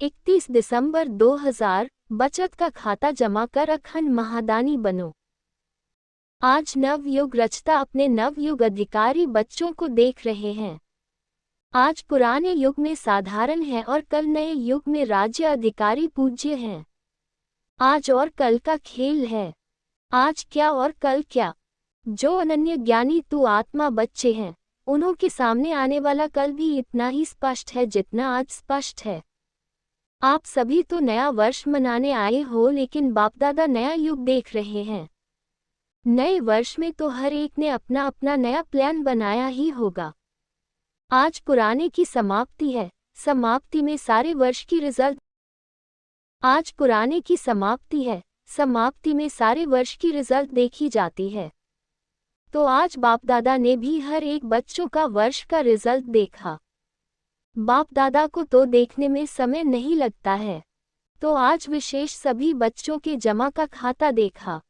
31 दिसंबर 2000 बचत का खाता जमा कर अखंड महादानी बनो। आज नवयुग रचता अपने नवयुग अधिकारी बच्चों को देख रहे हैं। आज पुराने युग में साधारण है और कल नए युग में राज्य अधिकारी पूज्य हैं। आज और कल का खेल है। आज क्या और कल क्या। जो अनन्य ज्ञानी तू आत्मा बच्चे हैं, उन्हों के सामने आने वाला कल भी इतना ही स्पष्ट है जितना आज स्पष्ट है। आप सभी तो नया वर्ष मनाने आए हो, लेकिन बापदादा नया युग देख रहे हैं। नए वर्ष में तो हर एक ने अपना अपना नया प्लान बनाया ही होगा। आज पुराने की समाप्ति है, समाप्ति में सारे वर्ष की रिजल्ट। आज पुराने की समाप्ति है, समाप्ति में सारे वर्ष की रिजल्ट देखी जाती है। तो आज बाप दादा ने भी हर एक बच्चों का वर्ष का रिजल्ट देखा। बाप दादा को तो देखने में समय नहीं लगता है, तो आज विशेष सभी बच्चों के जमा का खाता देखा।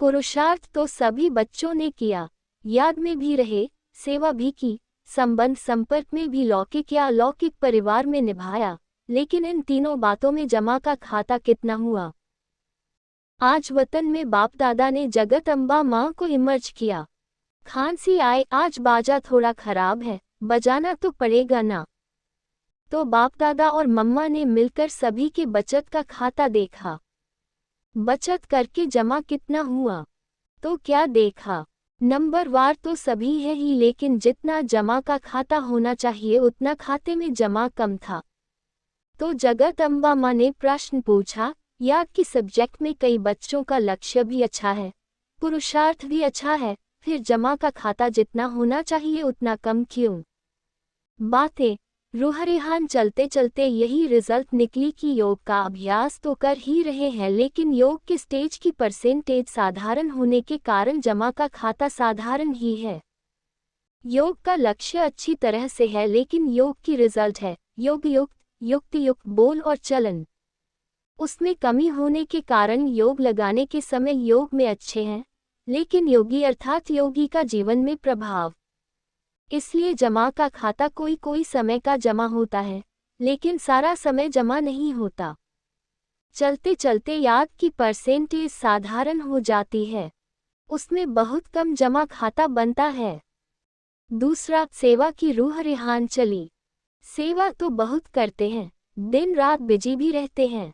पुरुषार्थ तो सभी बच्चों ने किया, याद में भी रहे, सेवा भी की, संबंध संपर्क में भी लौकिक या अलौकिक परिवार में निभाया, लेकिन इन तीनों बातों में जमा का खाता कितना हुआ। आज वतन में बाप दादा ने जगत अम्बा माँ को इमर्ज किया। खांसी आए, आज बाजा थोड़ा खराब है, बजाना तो पड़ेगा ना। तो बाप दादा और मम्मा ने मिलकर सभी के बचत का खाता देखा। बचत करके जमा कितना हुआ, तो क्या देखा। नंबरवार तो सभी है ही, लेकिन जितना जमा का खाता होना चाहिए उतना खाते में जमा कम था। तो जगत अम्बा माँ ने प्रश्न पूछा, याद की सब्जेक्ट में कई बच्चों का लक्ष्य भी अच्छा है, पुरुषार्थ भी अच्छा है, फिर जमा का खाता जितना होना चाहिए उतना कम क्यों। बातें रूह-रेहान चलते चलते यही रिजल्ट निकली कि योग का अभ्यास तो कर ही रहे हैं, लेकिन योग के स्टेज की परसेंटेज साधारण होने के कारण जमा का खाता साधारण ही है। योग का लक्ष्य अच्छी तरह से है, लेकिन योग की रिजल्ट है योग युक्त, युक्ति युक्त बोल और चलन। उसमें कमी होने के कारण योग लगाने के समय योग में अच्छे हैं, लेकिन योगी अर्थात योगी का जीवन में प्रभाव। इसलिए जमा का खाता कोई कोई समय का जमा होता है, लेकिन सारा समय जमा नहीं होता। चलते चलते याद की परसेंटेज साधारण हो जाती है, उसमें बहुत कम जमा खाता बनता है। दूसरा, सेवा की रूह रेहान चली। सेवा तो बहुत करते हैं, दिन रात बिजी भी रहते हैं,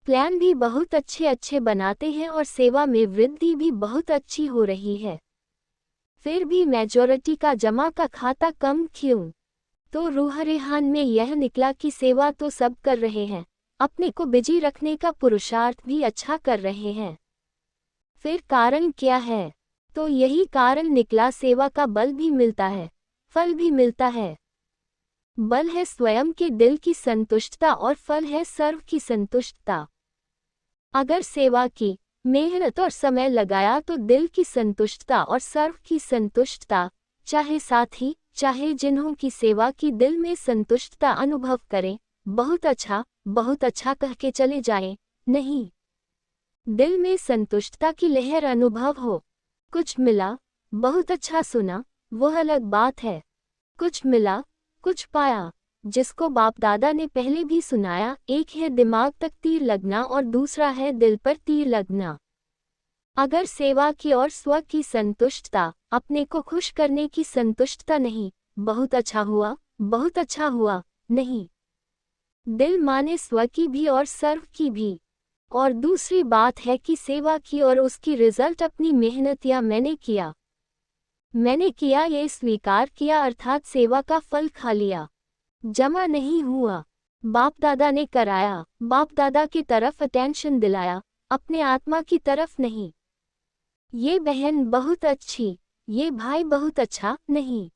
प्लान भी बहुत अच्छे अच्छे बनाते हैं और सेवा में वृद्धि भी बहुत अच्छी हो रही है। फिर भी मेजॉरिटी का जमा का खाता कम क्यों। तो रूह रेहान में यह निकला कि सेवा तो सब कर रहे हैं, अपने को बिजी रखने का पुरुषार्थ भी अच्छा कर रहे हैं। फिर कारण क्या है, तो यही कारण निकला, सेवा का बल भी मिलता है, फल भी मिलता है। बल है स्वयं के दिल की संतुष्टता और फल है सर्व की संतुष्टता। अगर सेवा की मेहनत और समय लगाया तो दिल की संतुष्टता और सर्व की संतुष्टता, चाहे साथी चाहे जिन्हों की सेवा की दिल में संतुष्टता अनुभव करें, बहुत अच्छा कह के चले जाएं, नहीं, दिल में संतुष्टता की लहर अनुभव हो। कुछ मिला, बहुत अच्छा सुना, वह अलग बात है। कुछ मिला, कुछ पाया, जिसको बाप दादा ने पहले भी सुनाया, एक है दिमाग तक तीर लगना और दूसरा है दिल पर तीर लगना। अगर सेवा की और स्व की संतुष्टता, अपने को खुश करने की संतुष्टता नहीं, बहुत अच्छा हुआ नहीं, दिल माने स्व की भी और सर्व की भी। और दूसरी बात है कि सेवा की और उसकी रिजल्ट अपनी मेहनत या मैंने किया ये स्वीकार किया, अर्थात सेवा का फल खा लिया, जमा नहीं हुआ। बाप दादा ने कराया, बाप दादा की तरफ अटेंशन दिलाया, अपने आत्मा की तरफ नहीं। ये बहन बहुत अच्छी, ये भाई बहुत अच्छा नहीं,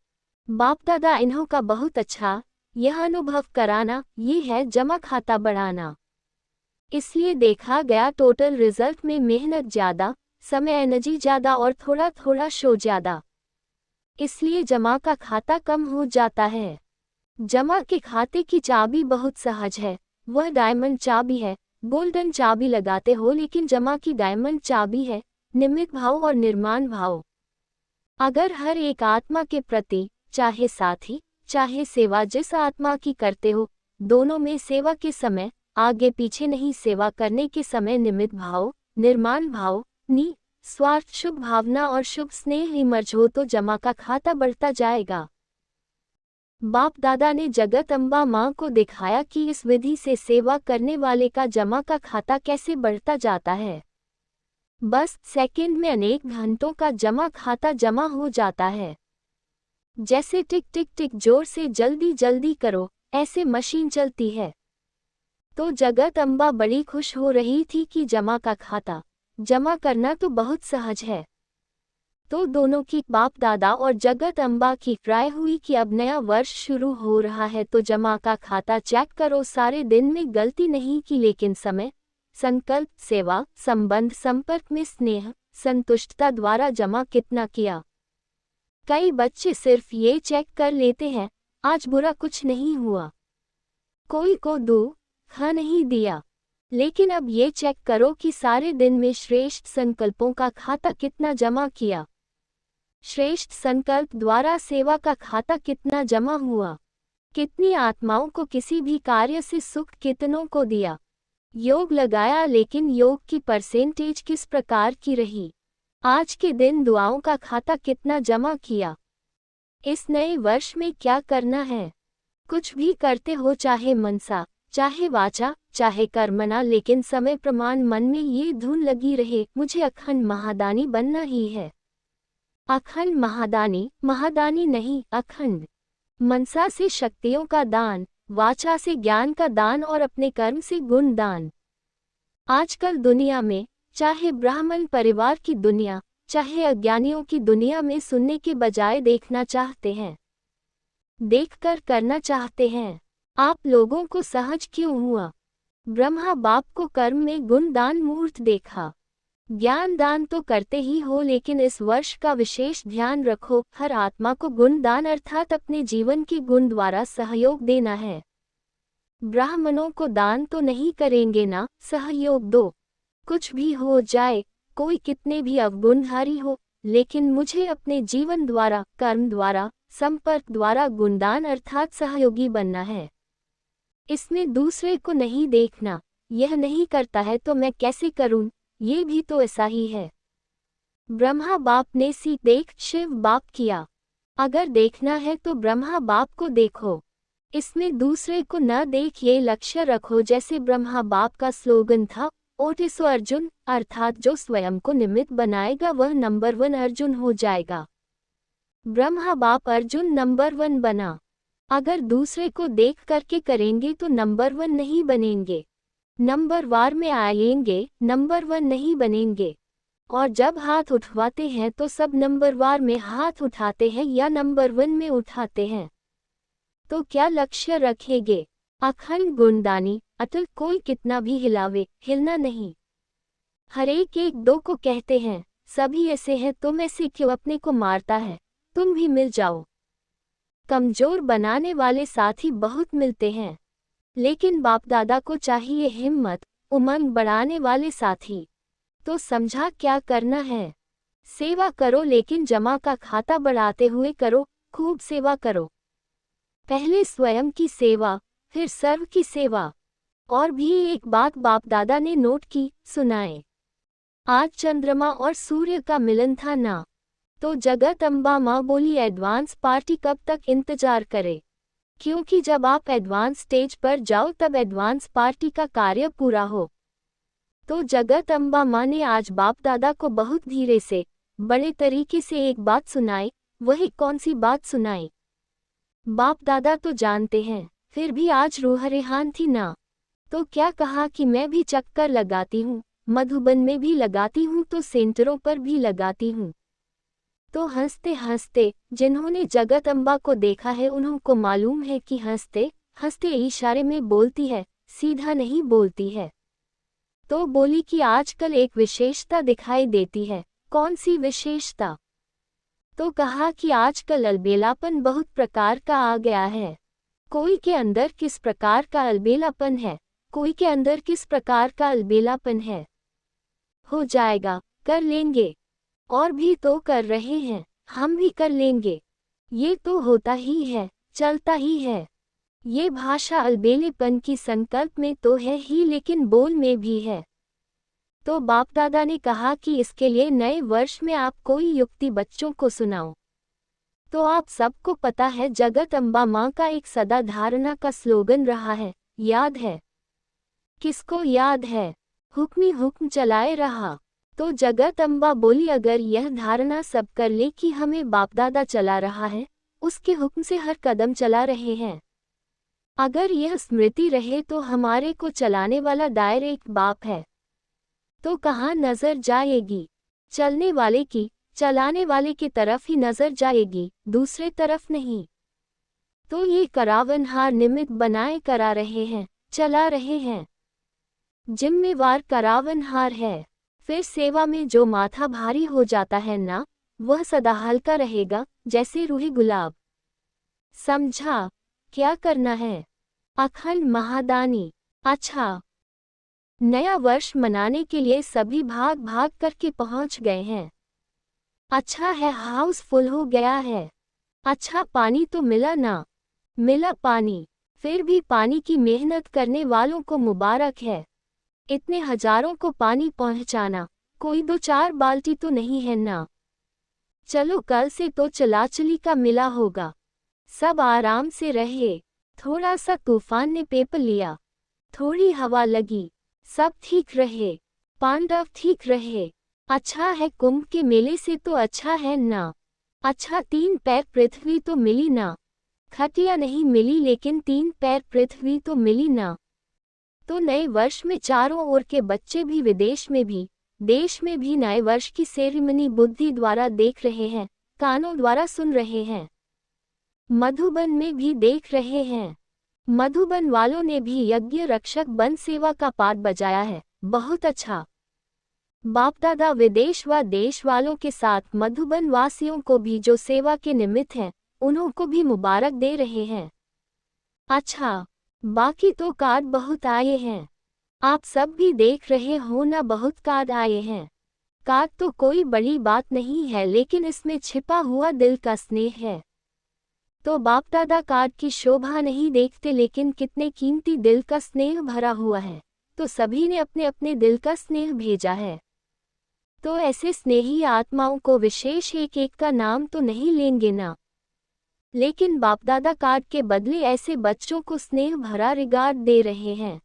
बाप दादा इन्हों का बहुत अच्छा, यह अनुभव कराना, ये है जमा खाता बढ़ाना। इसलिए देखा गया टोटल रिजल्ट में मेहनत ज़्यादा, समय एनर्जी ज़्यादा और थोड़ा थोड़ा शो ज़्यादा, इसलिए जमा का खाता कम हो जाता है। जमा के खाते की चाबी बहुत सहज है, वह डायमंड चाबी है। गोल्डन चाबी लगाते हो, लेकिन जमा की डायमंड चाबी है निमित्त भाव और निर्माण भाव। अगर हर एक आत्मा के प्रति, चाहे साथी चाहे सेवा जिस आत्मा की करते हो, दोनों में सेवा के समय आगे पीछे नहीं, सेवा करने के समय निमित्त भाव, निर्माण भाव, स्वार्थ, शुभ भावना और शुभ स्नेह इमर्ज हो तो जमा का खाता बढ़ता जाएगा। बाप दादा ने जगत अम्बा माँ को दिखाया कि इस विधि से सेवा करने वाले का जमा का खाता कैसे बढ़ता जाता है। बस सेकंड में अनेक घंटों का जमा खाता जमा हो जाता है। जैसे टिक टिक टिक जोर से जल्दी जल्दी करो, ऐसे मशीन चलती है। तो जगत अम्बा बड़ी खुश हो रही थी कि जमा का खाता जमा करना तो बहुत सहज है। तो दोनों की, बाप दादा और जगत अम्बा की राय हुई कि अब नया वर्ष शुरू हो रहा है तो जमा का खाता चेक करो। सारे दिन में गलती नहीं की, लेकिन समय, संकल्प, सेवा, संबंध, संपर्क में स्नेह, संतुष्टता द्वारा जमा कितना किया। कई बच्चे सिर्फ ये चेक कर लेते हैं, आज बुरा कुछ नहीं हुआ, कोई को दुख नहीं दिया। लेकिन अब ये चेक करो कि सारे दिन में श्रेष्ठ संकल्पों का खाता कितना जमा किया। श्रेष्ठ संकल्प द्वारा सेवा का खाता कितना जमा हुआ। कितनी आत्माओं को किसी भी कार्य से सुख कितनों को दिया। योग लगाया, लेकिन योग की परसेंटेज किस प्रकार की रही। आज के दिन दुआओं का खाता कितना जमा किया। इस नए वर्ष में क्या करना है। कुछ भी करते हो, चाहे मनसा, चाहे वाचा, चाहे कर्मणा, लेकिन समय प्रमाण मन में ये धुन लगी रहे, मुझे अखंड महादानी बनना ही है। अखंड महादानी, महादानी नहीं, अखंड। मनसा से शक्तियों का दान, वाचा से ज्ञान का दान और अपने कर्म से गुण दान। आजकल दुनिया में, चाहे ब्राह्मण परिवार की दुनिया, चाहे अज्ञानियों की दुनिया में, सुनने के बजाय देखना चाहते हैं, देखकर करना चाहते हैं। आप लोगों को सहज क्यों हुआ। ब्रह्मा बाप को कर्म में गुण दान मूर्त देखा। ज्ञान दान तो करते ही हो, लेकिन इस वर्ष का विशेष ध्यान रखो, हर आत्मा को गुण दान अर्थात अपने जीवन के गुण द्वारा सहयोग देना है। ब्राह्मणों को दान तो नहीं करेंगे ना, सहयोग दो। कुछ भी हो जाए, कोई कितने भी अवगुणधारी हो, लेकिन मुझे अपने जीवन द्वारा, कर्म द्वारा, संपर्क द्वारा गुणदान अर्थात सहयोगी बनना है। इसमें दूसरे को नहीं देखना, यह नहीं करता है तो मैं कैसे करूं, ये भी तो ऐसा ही है। ब्रह्मा बाप ने सी देख शिव बाप किया। अगर देखना है तो ब्रह्मा बाप को देखो, इसमें दूसरे को न देख, ये लक्ष्य रखो। जैसे ब्रह्मा बाप का स्लोगन था, ओटिसो अर्जुन, अर्थात जो स्वयं को निमित्त बनाएगा वह नंबर 1 अर्जुन हो जाएगा। ब्रह्मा बाप अर्जुन नंबर 1 बना। अगर दूसरे को देख करके करेंगे तो नंबर 1 नहीं बनेंगे, नंबर वार में आएंगे, नंबर 1 नहीं बनेंगे। और जब हाथ उठवाते हैं तो सब नंबर वार में हाथ उठाते हैं या नंबर 1 में उठाते हैं। तो क्या लक्ष्य रखेंगे। अखंड गुणदानी, अतुल, कोई कितना भी हिलावे, हिलना नहीं। हरेक एक दो को कहते हैं, सभी ऐसे हैं, तुम ऐसे क्यों अपने को मारता है, तुम भी मिल जाओ। कमजोर बनाने वाले साथी बहुत मिलते हैं, लेकिन बाप दादा को चाहिए हिम्मत, उमंग बढ़ाने वाले साथी। तो समझा क्या करना है। सेवा करो, लेकिन जमा का खाता बढ़ाते हुए करो, खूब सेवा करो। पहले स्वयं की सेवा, फिर सर्व की सेवा। और भी एक बात बाप दादा ने नोट की, सुनाए। आज चंद्रमा और सूर्य का मिलन था ना, तो जगत अम्बा माँ बोली एडवांस पार्टी कब तक इंतजार करे, क्योंकि जब आप एडवांस स्टेज पर जाओ तब एडवांस पार्टी का कार्य पूरा हो। तो जगत अम्बा माँ ने आज बाप दादा को बहुत धीरे से, बड़े तरीके से एक बात सुनाई। वही कौन सी बात सुनाई। बाप दादा तो जानते हैं, फिर भी आज रूह रेहान थी ना, तो क्या कहा कि मैं भी चक्कर लगाती हूँ, मधुबन में भी लगाती हूँ, तो सेंटरों पर भी लगाती हूँ। तो हंसते हंसते, जिन्होंने जगत अम्बा को देखा है उन्हों को मालूम है कि हंसते हंसते इशारे में बोलती है, सीधा नहीं बोलती है। तो बोली कि आजकल एक विशेषता दिखाई देती है। कौन सी विशेषता। तो कहा कि आजकल अलबेलापन बहुत प्रकार का आ गया है। कोई के अंदर किस प्रकार का अलबेलापन है, कोई के अंदर किस प्रकार का अलबेलापन है। हो जाएगा, कर लेंगे, और भी तो कर रहे हैं, हम भी कर लेंगे, ये तो होता ही है, चलता ही है। ये भाषा अलबेलेपन की संकल्प में तो है ही लेकिन बोल में भी है। तो बाप दादा ने कहा कि इसके लिए नए वर्ष में आप कोई युक्ति बच्चों को सुनाओ। तो आप सबको पता है जगत अम्बा माँ का एक सदा धारणा का स्लोगन रहा है, याद है? किसको याद है? हुक्मी हुक्म चलाए रहा। तो जगत अम्बा बोली अगर यह धारणा सब कर ले कि हमें बाप दादा चला रहा है, उसके हुक्म से हर कदम चला रहे हैं। अगर यह स्मृति रहे तो हमारे को चलाने वाला डायरेक्ट बाप है। तो कहाँ नजर जाएगी? चलने वाले की, चलाने वाले की तरफ ही नजर जाएगी, दूसरे तरफ नहीं। तो ये करावनहार निमित्त बनाए करा रहे हैं, चला रहे हैं। जिम्मेवार करावनहार है। फिर सेवा में जो माथा भारी हो जाता है ना, वह सदा हल्का रहेगा, जैसे रूही गुलाब। समझा? क्या करना है? अखंड महादानी। अच्छा, नया वर्ष मनाने के लिए सभी भाग भाग करके पहुंच गए हैं। अच्छा है, हाउस फुल हो गया है। अच्छा, पानी तो मिला ना? मिला पानी। फिर भी पानी की मेहनत करने वालों को मुबारक है। इतने हजारों को पानी पहुंचाना कोई 2-4 बाल्टी तो नहीं है ना। चलो कल से तो चलाचली का मिला होगा। सब आराम से रहे। थोड़ा सा तूफान ने पेपर लिया, थोड़ी हवा लगी, सब ठीक रहे, पांडव ठीक रहे। अच्छा है, कुंभ के मेले से तो अच्छा है ना। अच्छा, 3 पैर पृथ्वी तो मिली ना। खटिया नहीं मिली लेकिन 3 पैर पृथ्वी तो मिली ना। तो नए वर्ष में चारों ओर के बच्चे भी विदेश में भी देश में भी नए वर्ष की सेरेमनी बुद्धि द्वारा देख रहे हैं, कानों द्वारा सुन रहे हैं। मधुबन में भी देख रहे हैं। मधुबन वालों ने भी यज्ञ रक्षक बन सेवा का पाठ बजाया है, बहुत अच्छा। बाप दादा विदेश व देश वालों के साथ मधुबन वासियों को भी जो सेवा के निमित्त हैं, उन्हों को भी मुबारक दे रहे हैं। अच्छा, बाकी तो कार्ड बहुत आए हैं। आप सब भी देख रहे हो ना, बहुत कार्ड आए हैं। कार्ड तो कोई बड़ी बात नहीं है लेकिन इसमें छिपा हुआ दिल का स्नेह है। तो बाप दादा कार्ड की शोभा नहीं देखते लेकिन कितने कीमती दिल का स्नेह भरा हुआ है। तो सभी ने अपने अपने दिल का स्नेह भेजा है। तो ऐसे स्नेही आत्माओं को विशेष एक एक का नाम तो नहीं लेंगे ना, लेकिन बाप दादा कार्ड के बदले ऐसे बच्चों को स्नेह भरा रिगार्ड दे रहे हैं।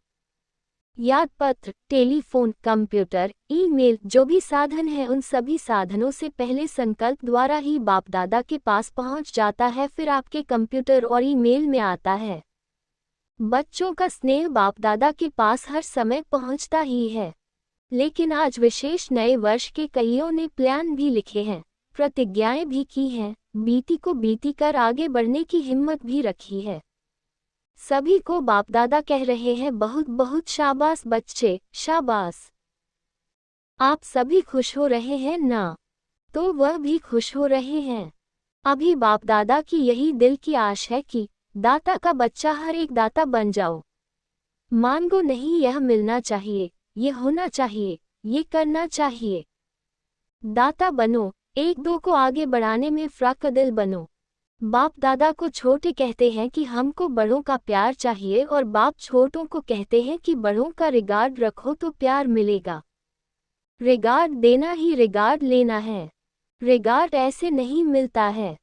याद पत्र, टेलीफोन, कंप्यूटर, ईमेल, जो भी साधन है उन सभी साधनों से पहले संकल्प द्वारा ही बाप दादा के पास पहुंच जाता है, फिर आपके कंप्यूटर और ईमेल में आता है। बच्चों का स्नेह बाप दादा के पास हर समय पहुंचता ही है। लेकिन आज विशेष नए वर्ष के कईयों ने प्लान भी लिखे हैं, प्रतिज्ञाएं भी की हैं, बीती को बीती कर आगे बढ़ने की हिम्मत भी रखी है। सभी को बाप दादा कह रहे हैं बहुत बहुत शाबाश बच्चे, शाबाश। आप सभी खुश हो रहे हैं ना? तो वह भी खुश हो रहे हैं। अभी बाप दादा की यही दिल की आश है कि दाता का बच्चा हर एक दाता बन जाओ। मांगो नहीं, यह मिलना चाहिए, ये होना चाहिए, ये करना चाहिए। दाता बनो, एक दो को आगे बढ़ाने में फ्राकदिल बनो। बाप दादा को छोटे कहते हैं कि हमको बड़ों का प्यार चाहिए और बाप छोटों को कहते हैं कि बड़ों का रिगार्ड रखो तो प्यार मिलेगा। रिगार्ड देना ही रिगार्ड लेना है। रिगार्ड ऐसे नहीं मिलता है,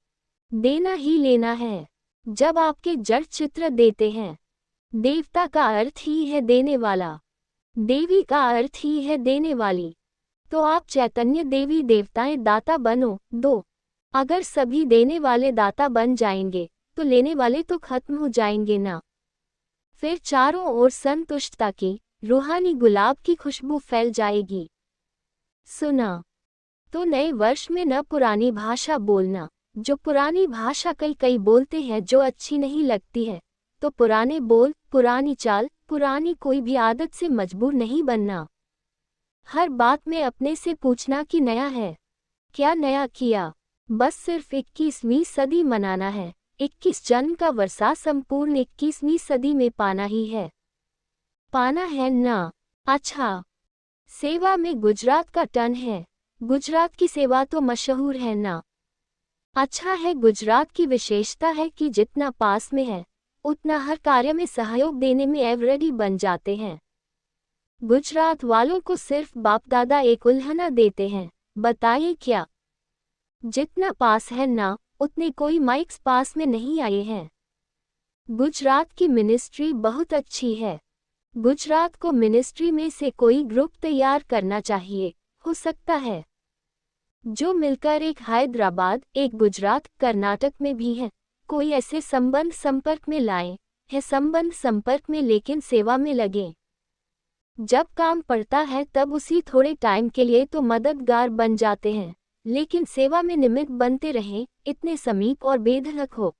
देना ही लेना है। जब आपके जड़ चित्र देते हैं, देवता का अर्थ ही है देने वाला, देवी का अर्थ ही है देने वाली। तो आप चैतन्य देवी देवताएं दाता बनो, दो। अगर सभी देने वाले दाता बन जाएंगे तो लेने वाले तो खत्म हो जाएंगे ना। फिर चारों ओर संतुष्टता की रूहानी गुलाब की खुशबू फैल जाएगी। सुना? तो नए वर्ष में न पुरानी भाषा बोलना, जो पुरानी भाषा कई बोलते हैं जो अच्छी नहीं लगती है, तो पुराने बोल, पुरानी चाल, पुरानी कोई भी आदत से मजबूर नहीं बनना। हर बात में अपने से पूछना कि नया है, क्या नया किया। बस सिर्फ 21वीं सदी मनाना है। 21 जन्म का वर्षा संपूर्ण 21वीं सदी में पाना ही है, पाना है ना। अच्छा, सेवा में गुजरात का टन है, गुजरात की सेवा तो मशहूर है ना। अच्छा है, गुजरात की विशेषता है कि जितना पास में है उतना हर कार्य में सहयोग देने में एवरेडी बन जाते हैं। गुजरात वालों को सिर्फ बाप दादा एक उल्हना देते हैं, बताइए क्या? जितना पास है ना, उतने कोई माइक्स पास में नहीं आए हैं। गुजरात की मिनिस्ट्री बहुत अच्छी है। गुजरात को मिनिस्ट्री में से कोई ग्रुप तैयार करना चाहिए, हो सकता है जो मिलकर एक हैदराबाद, एक गुजरात, कर्नाटक में भी है, कोई ऐसे संबंध संपर्क में लाए है, संबंध संपर्क में लेकिन सेवा में लगे। जब काम पड़ता है तब उसी थोड़े टाइम के लिए तो मददगार बन जाते हैं, लेकिन सेवा में निमित्त बनते रहें, इतने समीप और बेधड़क हो।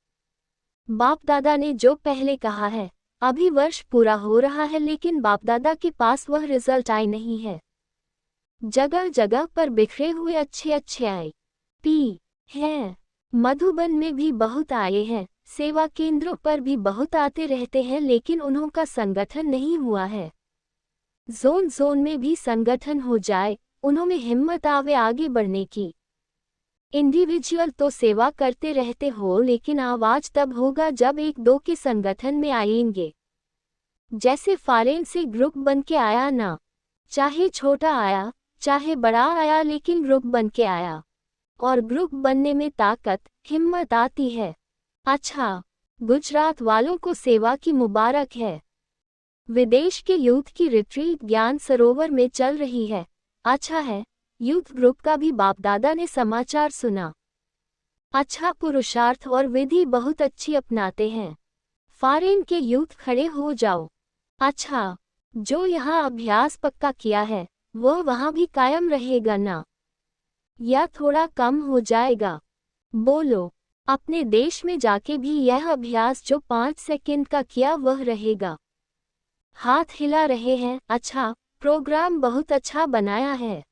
बाप दादा ने जो पहले कहा है, अभी वर्ष पूरा हो रहा है लेकिन बाप दादा के पास वह रिजल्ट आई नहीं है। जगह जगह पर बिखरे हुए अच्छे आए पी हैं। मधुबन में भी बहुत आए हैं, सेवा केंद्रों पर भी बहुत आते रहते हैं लेकिन उन्हों का संगठन नहीं हुआ है। जोन में भी संगठन हो जाए, उन्होंने हिम्मत आवे आगे बढ़ने की। इंडिविजुअल तो सेवा करते रहते हो लेकिन आवाज तब होगा जब एक दो के संगठन में आएंगे। जैसे फॉरेन से ग्रुप बन के आया ना, चाहे छोटा आया चाहे बड़ा आया लेकिन ग्रुप बन के आया, और ग्रुप बनने में ताकत, हिम्मत आती है। अच्छा, गुजरात वालों को सेवा की मुबारक है। विदेश के यूथ की रिट्रीट ज्ञान सरोवर में चल रही है। अच्छा है, यूथ ग्रुप का भी बाप दादा ने समाचार सुना। अच्छा, पुरुषार्थ और विधि बहुत अच्छी अपनाते हैं। फॉरेन के यूथ खड़े हो जाओ। अच्छा, जो यहाँ अभ्यास पक्का किया है वह वहाँ भी कायम रहेगा ना, या थोड़ा कम हो जाएगा? बोलो। अपने देश में जाके भी यह अभ्यास जो 5 सेकंड का किया वह रहेगा। हाथ हिला रहे हैं। अच्छा, प्रोग्राम बहुत अच्छा बनाया है,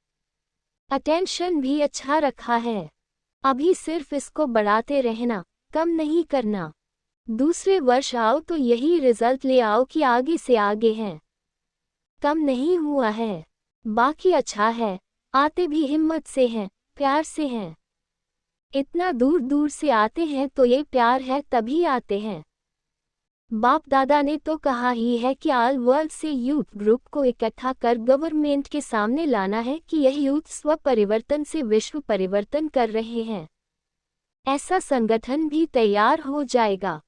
अटेंशन भी अच्छा रखा है। अभी सिर्फ इसको बढ़ाते रहना, कम नहीं करना। दूसरे वर्ष आओ तो यही रिजल्ट ले आओ कि आगे से आगे हैं, कम नहीं हुआ है। बाकी अच्छा है, आते भी हिम्मत से हैं, प्यार से हैं। इतना दूर दूर से आते हैं तो ये प्यार है तभी आते हैं। बाप दादा ने तो कहा ही है कि ऑल वर्ल्ड से यूथ ग्रुप को इकट्ठा कर गवर्नमेंट के सामने लाना है कि यह यूथ स्व परिवर्तन से विश्व परिवर्तन कर रहे हैं। ऐसा संगठन भी तैयार हो जाएगा।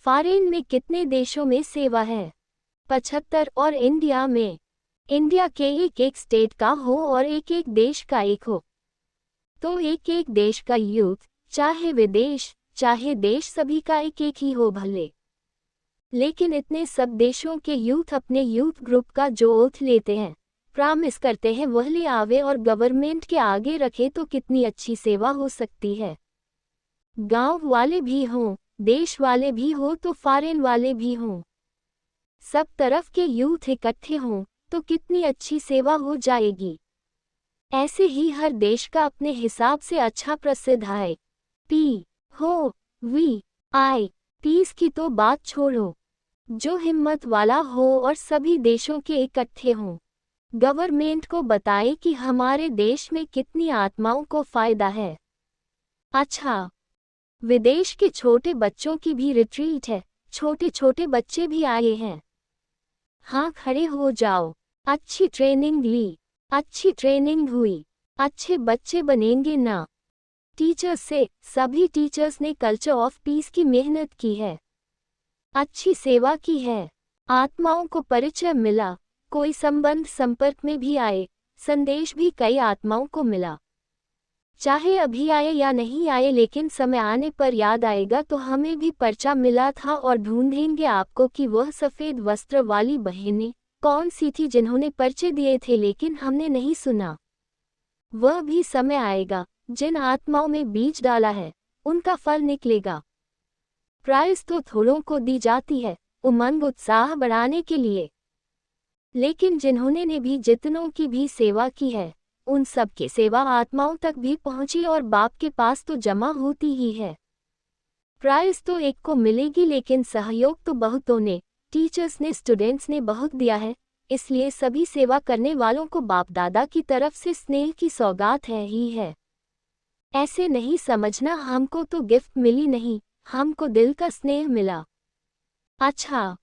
फॉरेन में कितने देशों में सेवा है? 75। और इंडिया में, इंडिया के एक एक स्टेट का हो और एक एक देश का एक हो, तो एक एक देश का यूथ, चाहे विदेश चाहे देश, सभी का एक एक ही हो भले। लेकिन इतने सब देशों के यूथ अपने यूथ ग्रुप का जो ओथ लेते हैं, प्रॉमिस करते हैं, वह ले आवे और गवर्नमेंट के आगे रखे तो कितनी अच्छी सेवा हो सकती है। गांव वाले भी हों, देश वाले भी हो तो फॉरेन वाले भी हों, सब तरफ के यूथ इकट्ठे हों तो कितनी अच्छी सेवा हो जाएगी। ऐसे ही हर देश का अपने हिसाब से अच्छा प्रसिद्ध है। पी हो वी आई पीस की तो बात छोड़ो, जो हिम्मत वाला हो और सभी देशों के इकट्ठे हों, गवर्नमेंट को बताए कि हमारे देश में कितनी आत्माओं को फायदा है। अच्छा, विदेश के छोटे बच्चों की भी रिट्रीट है, छोटे छोटे बच्चे भी आए हैं। हाँ, खड़े हो जाओ। अच्छी ट्रेनिंग ली, अच्छी ट्रेनिंग हुई, अच्छे बच्चे बनेंगे ना। टीचर्स से, सभी टीचर्स ने कल्चर ऑफ पीस की मेहनत की है, अच्छी सेवा की है, आत्माओं को परिचय मिला, कोई संबंध संपर्क में भी आए, संदेश भी कई आत्माओं को मिला। चाहे अभी आए या नहीं आए लेकिन समय आने पर याद आएगा। तो हमें भी पर्चा मिला था और ढूंढेंगे आपको कि वह सफ़ेद वस्त्र वाली बहनें कौन सी थी जिन्होंने पर्चे दिए थे लेकिन हमने नहीं सुना। वह भी समय आएगा, जिन आत्माओं में बीज डाला है उनका फल निकलेगा। प्राइस तो थोड़ों को दी जाती है, उमंग उत्साह बढ़ाने के लिए, लेकिन जिन्होंने ने भी जितनों की भी सेवा की है उन सब के सेवा आत्माओं तक भी पहुंची और बाप के पास तो जमा होती ही है। प्राइस तो एक को मिलेगी लेकिन सहयोग तो बहुतों ने, टीचर्स ने, स्टूडेंट्स ने बहुत दिया है। इसलिए सभी सेवा करने वालों को बाप दादा की तरफ से स्नेह की सौगात है ही है। ऐसे नहीं समझना हमको तो गिफ्ट मिली नहीं, हमको दिल का स्नेह मिला। अच्छा,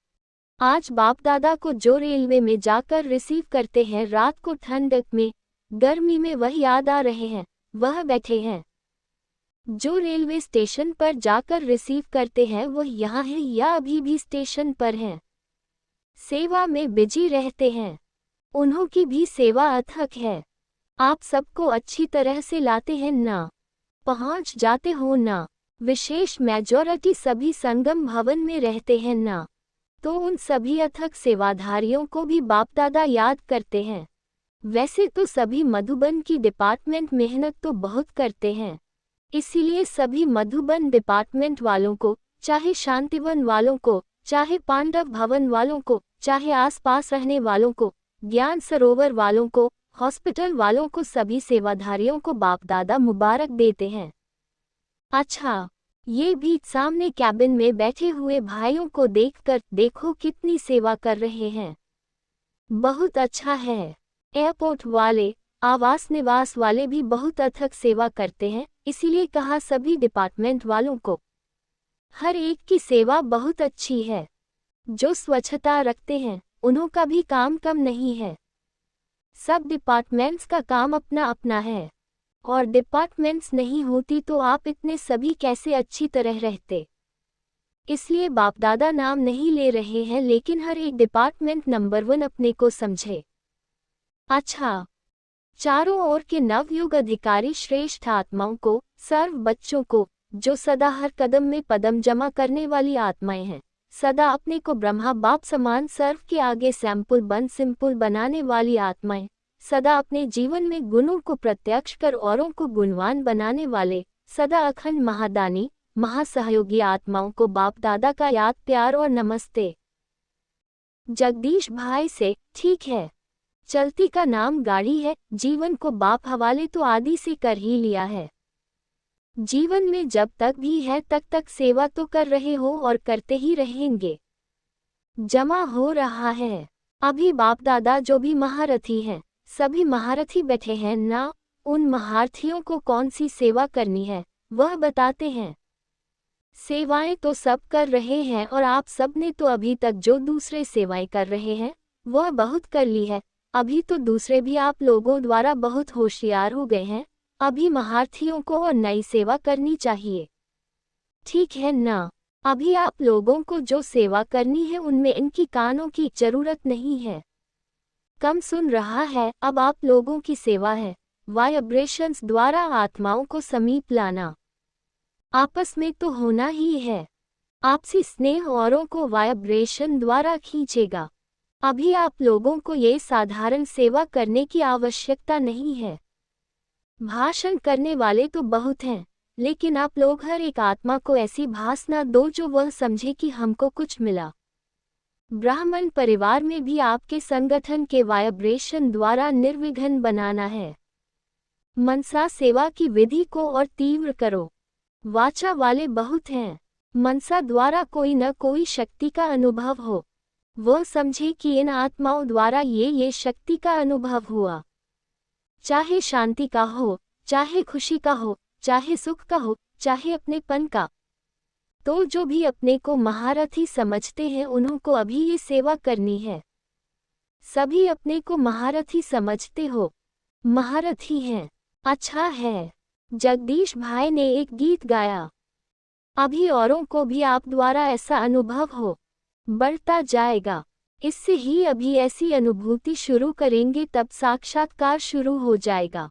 आज बाप दादा को जो रेलवे में जाकर रिसीव करते हैं रात को ठंडक में, गर्मी में वह याद आ रहे हैं, वह बैठे हैं। जो रेलवे स्टेशन पर जाकर रिसीव करते हैं वह यहाँ है या अभी भी स्टेशन पर हैं। सेवा में बिजी रहते हैं। उन्हों की भी सेवा अथक है। आप सबको अच्छी तरह से लाते हैं ना, पहुँच जाते हो ना। विशेष मेजॉरिटी सभी संगम भवन में रहते हैं ना, तो उन सभी अथक सेवाधारियों को भी बाप दादा याद करते हैं। वैसे तो सभी मधुबन की डिपार्टमेंट मेहनत तो बहुत करते हैं, इसीलिए सभी मधुबन डिपार्टमेंट वालों को, चाहे शांतिवन वालों को, चाहे पांडव भवन वालों को, चाहे आसपास रहने वालों को, ज्ञान सरोवर वालों को, हॉस्पिटल वालों को, सभी सेवाधारियों को बाप दादा मुबारक देते हैं। अच्छा, ये भी सामने कैबिन में बैठे हुए भाइयों को देखकर देखो कितनी सेवा कर रहे हैं। बहुत अच्छा है। एयरपोर्ट वाले, आवास निवास वाले भी बहुत अथक सेवा करते हैं, इसीलिए कहा सभी डिपार्टमेंट वालों को। हर एक की सेवा बहुत अच्छी है। जो स्वच्छता रखते हैं उन्हों का भी काम कम नहीं है। सब डिपार्टमेंट्स का काम अपना अपना है, और डिपार्टमेंट्स नहीं होती तो आप इतने सभी कैसे अच्छी तरह रहते। इसलिए बाप दादा नाम नहीं ले रहे हैं, लेकिन हर एक डिपार्टमेंट नंबर 1 अपने को समझे। अच्छा, चारों ओर के नवयुग अधिकारी श्रेष्ठ आत्माओं को, सर्व बच्चों को, जो सदा हर कदम में पदम जमा करने वाली आत्माएं हैं, सदा अपने को ब्रह्मा बाप समान सर्व के आगे सिंपल बनाने वाली आत्माएं, सदा अपने जीवन में गुणों को प्रत्यक्ष कर औरों को गुणवान बनाने वाले, सदा अखंड महादानी महासहयोगी आत्माओं को बाप दादा का याद प्यार और नमस्ते। जगदीश भाई से, ठीक है, चलती का नाम गाड़ी है, जीवन को बाप हवाले तो आदि से कर ही लिया है। जीवन में जब तक भी है तक तक सेवा तो कर रहे हो और करते ही रहेंगे। जमा हो रहा है। अभी बाप दादा जो भी महारथी हैं, सभी महारथी बैठे हैं ना, उन महारथियों को कौन सी सेवा करनी है वह बताते हैं। सेवाएं तो सब कर रहे हैं और आप सब ने तो अभी तक जो दूसरे सेवाएं कर रहे हैं वह बहुत कर ली है। अभी तो दूसरे भी आप लोगों द्वारा बहुत होशियार हो गए हैं। अभी महारथियों को और नई सेवा करनी चाहिए, ठीक है ना। अभी आप लोगों को जो सेवा करनी है उनमें इनकी कानों की जरूरत नहीं है। कम सुन रहा है, अब आप लोगों की सेवा है वाइब्रेशंस द्वारा आत्माओं को समीप लाना। आपस में तो होना ही है। आपसी स्नेह औरों को वाइब्रेशन द्वारा खींचेगा। अभी आप लोगों को ये साधारण सेवा करने की आवश्यकता नहीं है। भाषण करने वाले तो बहुत हैं, लेकिन आप लोग हर एक आत्मा को ऐसी भासना दो जो वह समझे कि हमको कुछ मिला। ब्राह्मण परिवार में भी आपके संगठन के वाइब्रेशन द्वारा निर्विघ्न बनाना है। मनसा सेवा की विधि को और तीव्र करो। वाचा वाले बहुत हैं। मनसा द्वारा कोई न कोई शक्ति का अनुभव हो, वह समझे कि इन आत्माओं द्वारा ये शक्ति का अनुभव हुआ। चाहे शांति का हो, चाहे खुशी का हो, चाहे सुख का हो, चाहे अपनेपन का। तो जो भी अपने को महारथी समझते हैं उन्हों को अभी ये सेवा करनी है। सभी अपने को महारथी समझते हो, महारथी हैं, अच्छा है। जगदीश भाई ने एक गीत गाया। अभी औरों को भी आप द्वारा ऐसा अनुभव हो, बढ़ता जाएगा। इससे ही अभी ऐसी अनुभूति शुरू करेंगे तब साक्षात्कार शुरू हो जाएगा।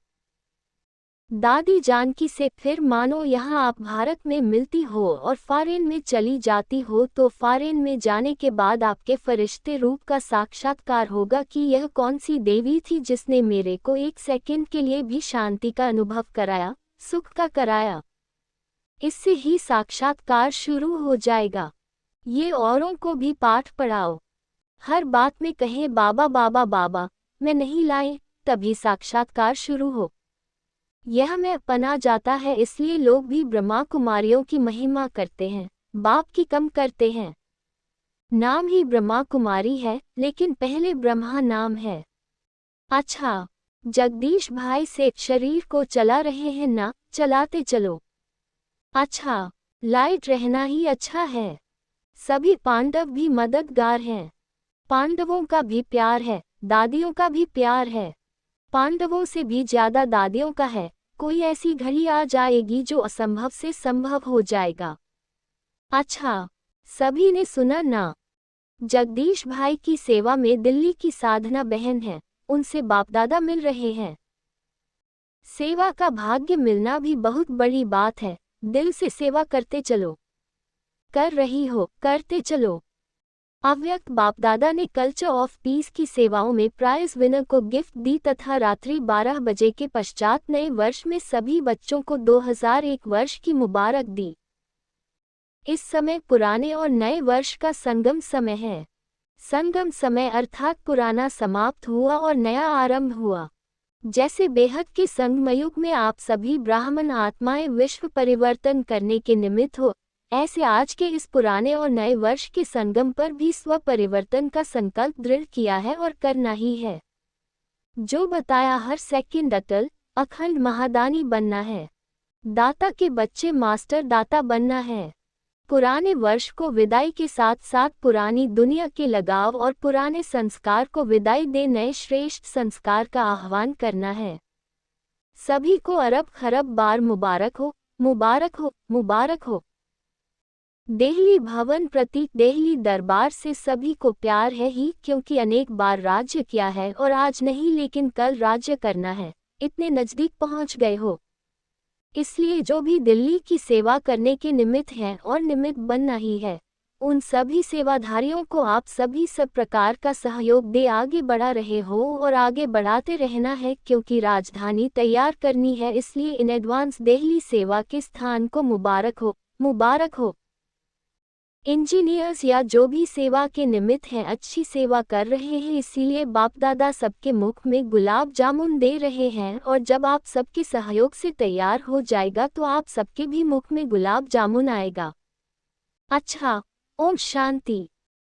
दादी जानकी से फिर मानो यहाँ आप भारत में मिलती हो और फॉरेन में चली जाती हो, तो फॉरेन में जाने के बाद आपके फरिश्ते रूप का साक्षात्कार होगा कि यह कौन सी देवी थी जिसने मेरे को एक सेकंड के लिए भी शांति का अनुभव कराया, सुख का कराया। इससे ही साक्षात्कार शुरू हो जाएगा। ये औरों को भी पाठ पढ़ाओ। हर बात में कहे बाबा बाबा बाबा, मैं नहीं लाए, तभी साक्षात्कार शुरू हो। यह मैं पना जाता है, इसलिए लोग भी ब्रह्मा कुमारियों की महिमा करते हैं, बाप की कम करते हैं। नाम ही ब्रह्मा कुमारी है, लेकिन पहले ब्रह्मा नाम है। अच्छा, जगदीश भाई से, शरीर को चला रहे हैं ना, चलाते चलो। अच्छा, लाइट रहना ही अच्छा है। सभी पांडव भी मददगार हैं। पांडवों का भी प्यार है, दादियों का भी प्यार है। पांडवों से भी ज्यादा दादियों का है। कोई ऐसी घड़ी आ जाएगी जो असंभव से संभव हो जाएगा। अच्छा, सभी ने सुना ना? जगदीश भाई की सेवा में दिल्ली की साधना बहन है, उनसे बाप दादा मिल रहे हैं। सेवा का भाग्य मिलना भी बहुत बड़ी बात है। दिल से सेवा करते चलो। कर रही हो, करते चलो। अव्यक्त बाप दादा ने कल्चर ऑफ पीस की सेवाओं में प्राइज विनर को गिफ्ट दी तथा रात्रि 12 बजे के पश्चात नए वर्ष में सभी बच्चों को 2001 वर्ष की मुबारक दी। इस समय पुराने और नए वर्ष का संगम समय है। संगम समय अर्थात पुराना समाप्त हुआ और नया आरंभ हुआ। जैसे बेहद के संगमयुग में आप सभी ब्राह्मण आत्माएं विश्व परिवर्तन करने के निमित्त हो, ऐसे आज के इस पुराने और नए वर्ष के संगम पर भी स्व परिवर्तन का संकल्प दृढ़ किया है और करना ही है। जो बताया हर सेकंड अटल अखंड महादानी बनना है। दाता के बच्चे मास्टर दाता बनना है। पुराने वर्ष को विदाई के साथ साथ पुरानी दुनिया के लगाव और पुराने संस्कार को विदाई दे नए श्रेष्ठ संस्कार का आह्वान करना है। सभी को अरब खरब बार मुबारक हो, मुबारक हो, मुबारक हो। देहली भवन प्रतीक देहली दरबार से सभी को प्यार है ही, क्योंकि अनेक बार राज्य किया है और आज नहीं लेकिन कल राज्य करना है। इतने नजदीक पहुंच गए हो, इसलिए जो भी दिल्ली की सेवा करने के निमित्त है और निमित्त बनना ही है, उन सभी सेवाधारियों को आप सभी सब प्रकार का सहयोग दे आगे बढ़ा रहे हो और आगे बढ़ाते रहना है, क्योंकि राजधानी तैयार करनी है। इसलिए इन एडवांस दिल्ली सेवा के स्थान को मुबारक हो, मुबारक हो। इंजीनियर्स या जो भी सेवा के निमित्त हैं अच्छी सेवा कर रहे हैं, इसीलिए बाप दादा सबके मुख में गुलाब जामुन दे रहे हैं और जब आप सबके सहयोग से तैयार हो जाएगा तो आप सबके भी मुख में गुलाब जामुन आएगा। अच्छा, ओम शांति।